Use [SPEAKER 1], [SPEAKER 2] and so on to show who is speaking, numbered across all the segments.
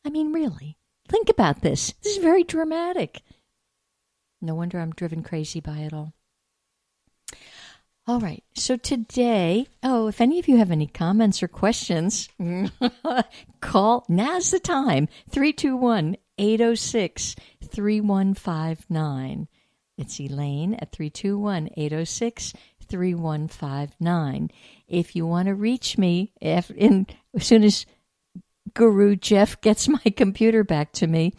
[SPEAKER 1] I mean, really, think about this. This is very dramatic. No wonder I'm driven crazy by it all. All right, so today, if any of you have any comments or questions, call, now's the time, 321-806-3159. It's Elaine at 321-806-3159. If you want to reach me, as soon as Guru Jeff gets my computer back to me,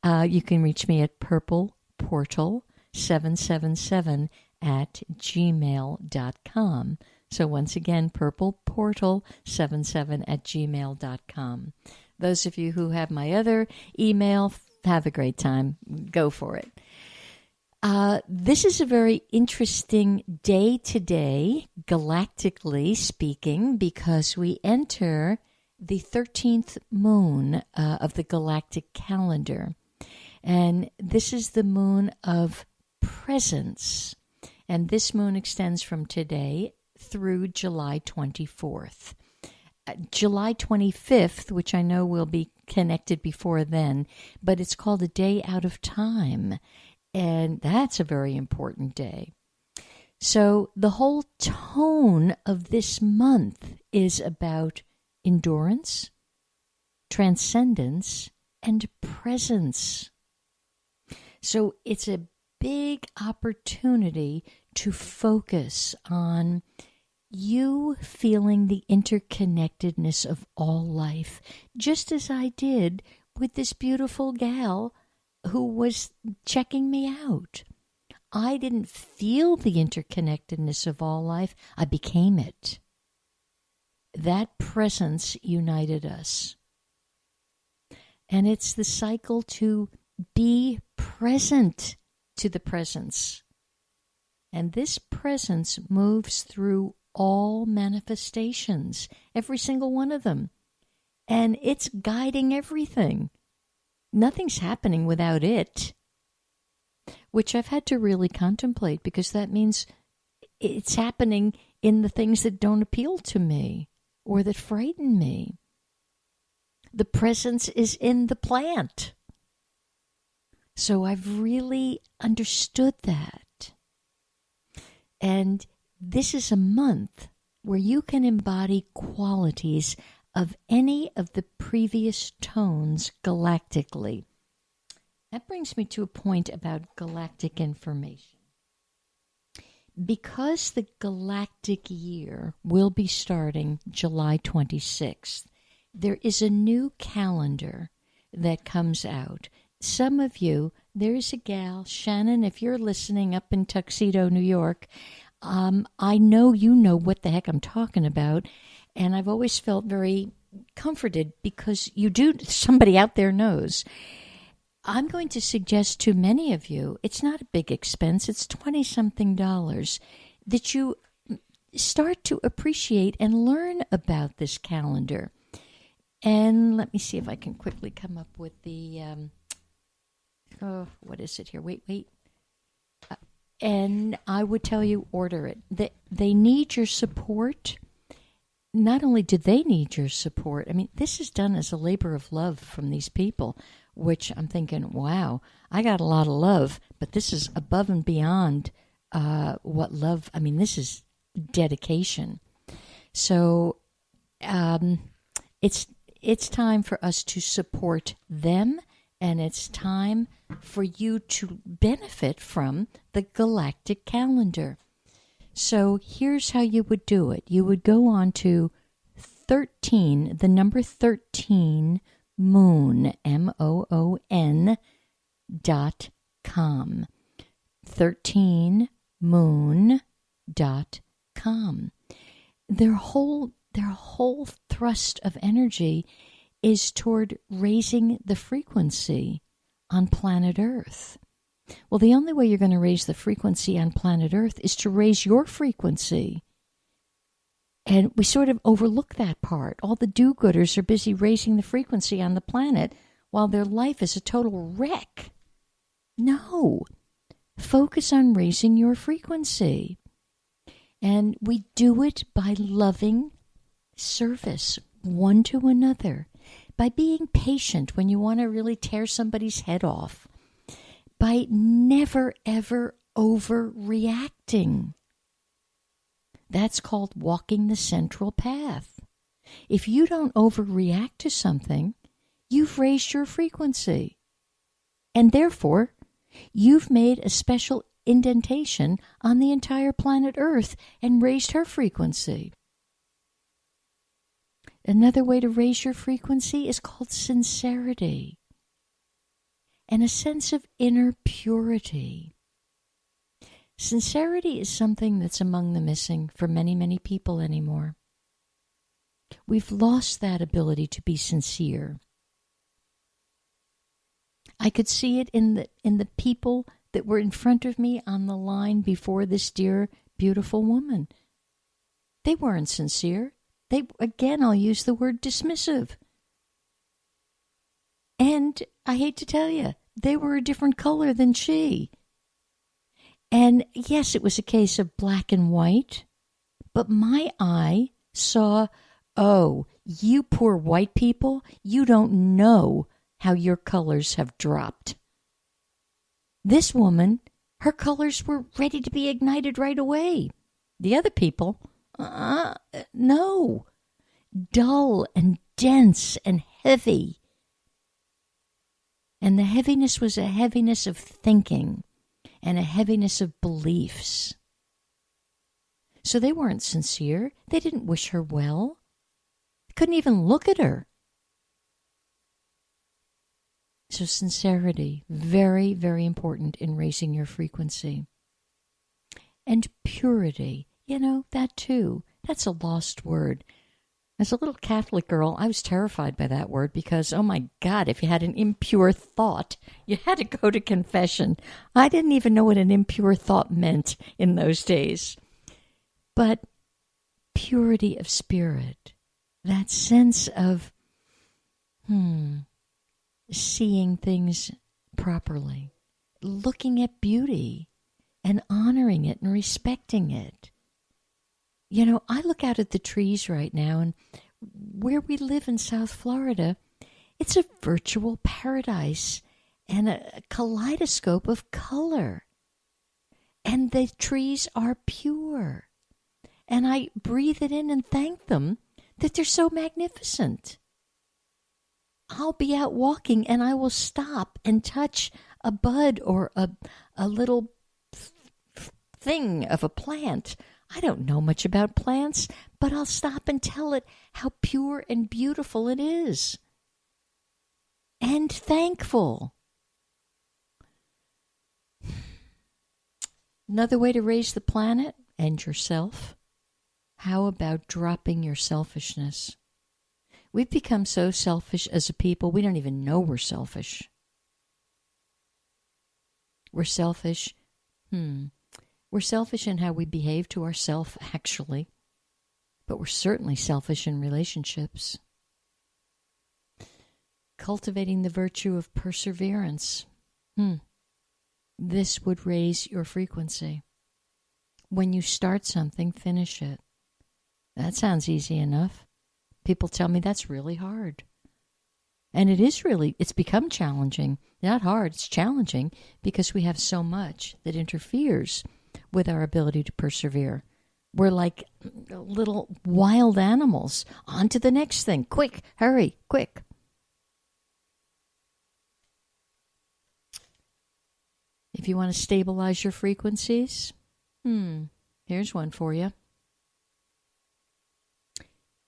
[SPEAKER 1] you can reach me at purpleportal777 at gmail.com. So once again, purpleportal77 at gmail.com. Those of you who have my other email, have a great time. Go for it. This is a very interesting day today, galactically speaking, because we enter the 13th moon of the Galactic Calendar. And this is the moon of presence. And this moon extends from today through July 24th. July 25th, which I know will be connected before then, but it's called a day out of time. And that's a very important day. So the whole tone of this month is about endurance, transcendence, and presence. So it's a big opportunity to focus on you feeling the interconnectedness of all life, just as I did with this beautiful gal who was checking me out. I didn't feel the interconnectedness of all life. I became it. That presence united us. And it's the cycle to be present to the presence. And this presence moves through all manifestations, every single one of them. And it's guiding everything. Nothing's happening without it, which I've had to really contemplate, because that means it's happening in the things that don't appeal to me or that frighten me. The presence is in the plant. So I've really understood that. And this is a month where you can embody qualities of any of the previous tones galactically. That brings me to a point about galactic information. Because the galactic year will be starting July 26th, there is a new calendar that comes out. Some of you, there's a gal, Shannon, if you're listening up in Tuxedo, New York, I know you know what the heck I'm talking about, and I've always felt very comforted because you do, somebody out there knows. I'm going to suggest to many of you, it's not a big expense, it's $20-something, that you start to appreciate and learn about this calendar. And let me see if I can quickly come up with the... what is it here? Wait. And I would tell you, order it. They need your support. Not only do they need your support, I mean, this is done as a labor of love from these people, which I'm thinking, wow, I got a lot of love, but this is above and beyond what love, I mean, this is dedication. So it's time for us to support them, and it's time for you to benefit from the Galactic Calendar. So here's how you would do it. You would go on to 13, the number 13, moon, MOON.com. 13moon.com. Their whole thrust of energy is toward raising the frequency on planet Earth. Well, the only way you're going to raise the frequency on planet Earth is to raise your frequency. And we sort of overlook that part. All the do-gooders are busy raising the frequency on the planet while their life is a total wreck. No. Focus on raising your frequency. And we do it by loving service one to another, by being patient when you want to really tear somebody's head off, by never, ever overreacting. That's called walking the central path. If you don't overreact to something, you've raised your frequency. And therefore, you've made a special indentation on the entire planet Earth and raised her frequency. Another way to raise your frequency is called sincerity and a sense of inner purity. Sincerity is something that's among the missing for many, many people anymore. We've lost that ability to be sincere. I could see it in the people that were in front of me on the line before this dear, beautiful woman. They weren't sincere. Again, I'll use the word dismissive. And I hate to tell you, they were a different color than she. And yes, it was a case of black and white, but my eye saw, oh, you poor white people, you don't know how your colors have dropped. This woman, her colors were ready to be ignited right away. The other people, no. Dull and dense and heavy. And the heaviness was a heaviness of thinking and a heaviness of beliefs. So they weren't sincere. They didn't wish her well. Couldn't even look at her. So sincerity, very, very important in raising your frequency. And purity, that too. That's a lost word. As a little Catholic girl, I was terrified by that word because, oh my God, if you had an impure thought, you had to go to confession. I didn't even know what an impure thought meant in those days. But purity of spirit, that sense of, seeing things properly, looking at beauty and honoring it and respecting it. I look out at the trees right now, and where we live in South Florida, it's a virtual paradise and a kaleidoscope of color. And the trees are pure. And I breathe it in and thank them that they're so magnificent. I'll be out walking and I will stop and touch a bud or a little thing of a plant. I don't know much about plants, but I'll stop and tell it how pure and beautiful it is. And thankful. Another way to raise the planet and yourself. How about dropping your selfishness? We've become so selfish as a people, we don't even know we're selfish. We're selfish. We're selfish in how we behave to ourselves, actually. But we're certainly selfish in relationships. Cultivating the virtue of perseverance. This would raise your frequency. When you start something, finish it. That sounds easy enough. People tell me that's really hard. And it's become challenging. Not hard, it's challenging because we have so much that interferes with our ability to persevere. We're like little wild animals. On to the next thing. Quick, hurry, quick. If you want to stabilize your frequencies, here's one for you.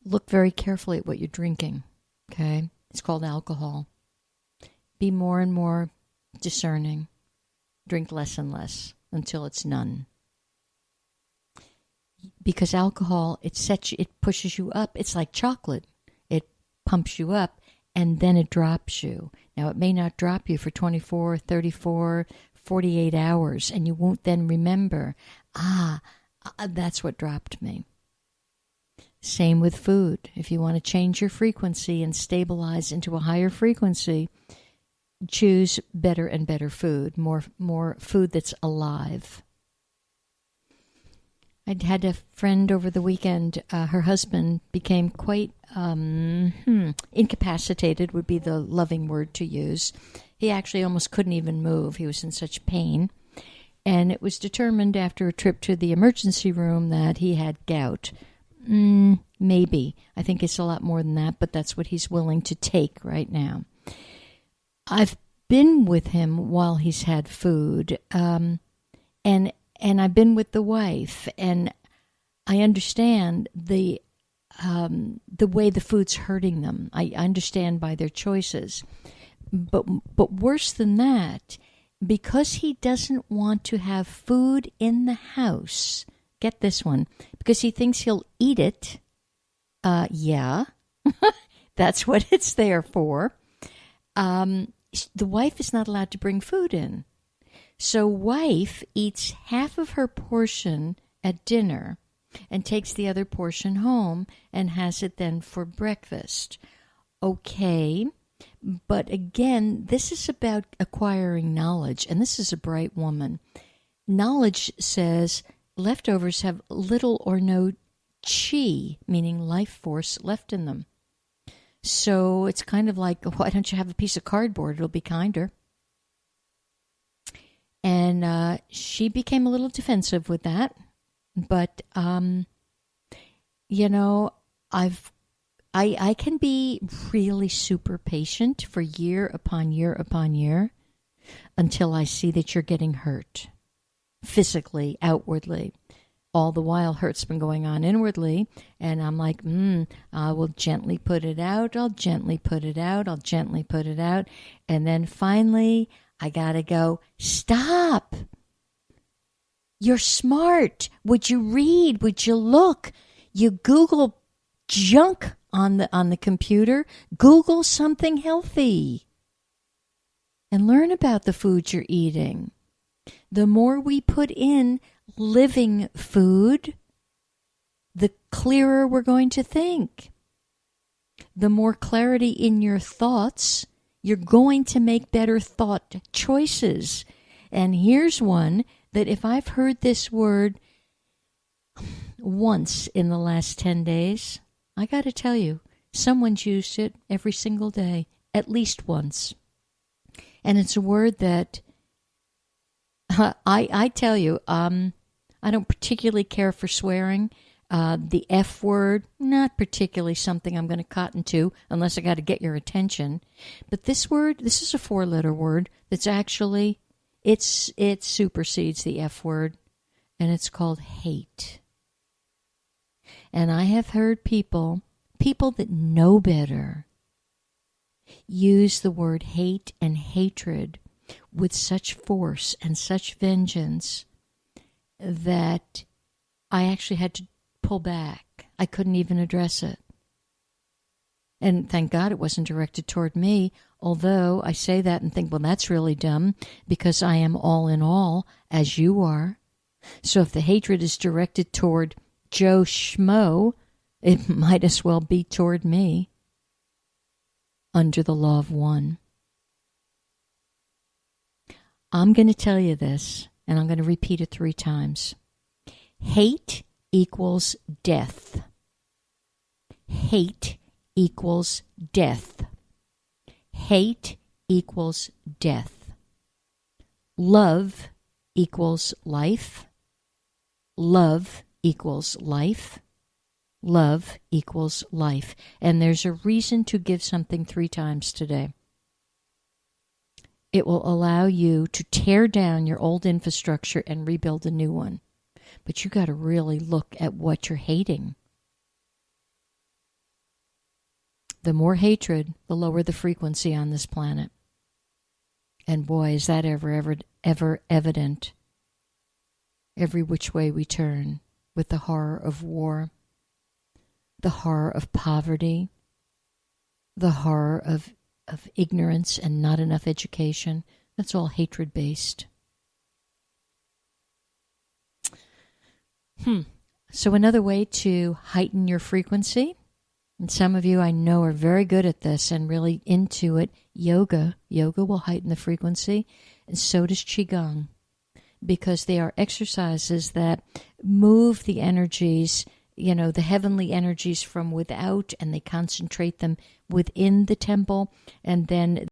[SPEAKER 1] Look very carefully at what you're drinking, okay? It's called alcohol. Be more and more discerning. Drink less and less until it's none. Because alcohol, it pushes you up. It's like chocolate. It pumps you up, and then it drops you. Now, it may not drop you for 24, 34, 48 hours, and you won't then remember, that's what dropped me. Same with food. If you want to change your frequency and stabilize into a higher frequency, choose better and better food, more food that's alive. I'd had a friend over the weekend. Her husband became quite incapacitated, would be the loving word to use. He actually almost couldn't even move. He was in such pain. And it was determined after a trip to the emergency room that he had gout. Maybe. I think it's a lot more than that, but that's what he's willing to take right now. I've been with him while he's had food, and I've been with the wife, and I understand the way the food's hurting them. I understand by their choices. But worse than that, because he doesn't want to have food in the house, get this one, because he thinks he'll eat it, yeah, that's what it's there for. The wife is not allowed to bring food in. So wife eats half of her portion at dinner and takes the other portion home and has it then for breakfast. Okay, but again, this is about acquiring knowledge, and this is a bright woman. Knowledge says leftovers have little or no chi, meaning life force, left in them. So it's kind of like, why don't you have a piece of cardboard? It'll be kinder. And she became a little defensive with that. But, you know, I can be really super patient for year upon year upon year until I see that you're getting hurt physically, outwardly. All the while, hurt's been going on inwardly, and I'm like, I will gently put it out, I'll gently put it out, I'll gently put it out, and then finally, I gotta go, stop! You're smart. Would you read? Would you look? You Google junk on the computer. Google something healthy. And learn about the food you're eating. The more we put in living food, the clearer we're going to think. The more clarity in your thoughts, you're going to make better thought choices. And here's one that if I've heard this word once in the last 10 days, I got to tell you, someone's used it every single day, at least once. And it's a word that I tell you, I don't particularly care for swearing. The F word, not particularly something I'm going to cotton to unless I got to get your attention. But this word, this is a 4-letter word that's actually, it supersedes the F word, and it's called hate. And I have heard people that know better, use the word hate and hatred with such force and such vengeance that I actually had to pull back. I couldn't even address it. And thank God it wasn't directed toward me, although I say that and think, well, that's really dumb because I am all in all, as you are. So if the hatred is directed toward Joe Schmo, it might as well be toward me under the law of one. I'm going to tell you this, and I'm going to repeat it 3 times. Hate equals death. Hate equals death. Hate equals death. Love equals life. Love equals life. Love equals life. And there's a reason to give something 3 times today. It will allow you to tear down your old infrastructure and rebuild a new one. But you got to really look at what you're hating. The more hatred, the lower the frequency on this planet. And boy, is that ever evident. Every which way we turn with the horror of war, the horror of poverty, the horror of ignorance and not enough education. That's all hatred-based. So another way to heighten your frequency, and some of you I know are very good at this and really into it, yoga. Yoga will heighten the frequency, and so does Qigong. because they are exercises that move the energies, the heavenly energies from without, and they concentrate them within the temple, and then